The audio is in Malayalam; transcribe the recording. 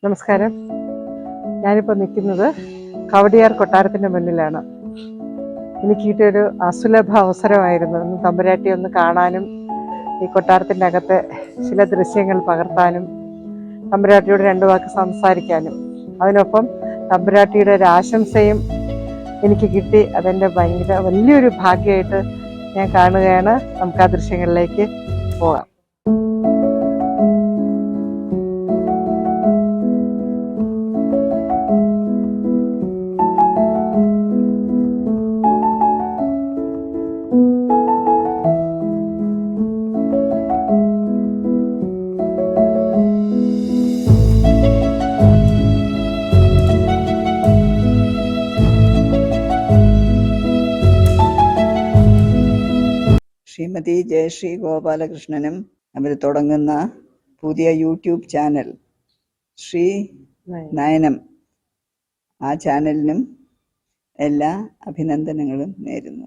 നമസ്കാരം. ഞാനിപ്പോൾ നിൽക്കുന്നത് കവടിയാർ കൊട്ടാരത്തിൻ്റെ മുന്നിലാണ്. എനിക്ക് കിട്ടിയൊരു അസുലഭ അവസരമായിരുന്നു ഒന്ന് തമ്പുരാട്ടി ഒന്ന് കാണാനും ഈ കൊട്ടാരത്തിൻ്റെ അകത്തെ ചില ദൃശ്യങ്ങൾ പകർത്താനും തമ്പുരാട്ടിയോട് രണ്ട് വാക്ക് സംസാരിക്കാനും. അതിനൊപ്പം തമ്പുരാട്ടിയുടെ ഒരു ആശംസയും എനിക്ക് കിട്ടി. അതെൻ്റെ ഭയങ്കര വലിയൊരു ഭാഗ്യമായിട്ട് ഞാൻ കാണുകയാണ്. നമുക്ക് ആ ദൃശ്യങ്ങളിലേക്ക് പോകാം. ശ്രീമതി ജയശ്രീ ഗോപാലകൃഷ്ണനും അവർ തുടങ്ങുന്ന പുതിയ യൂട്യൂബ് ചാനൽ ശ്രീ നയനം, ആ ചാനലിനും എല്ലാ അഭിനന്ദനങ്ങളും നേരുന്നു.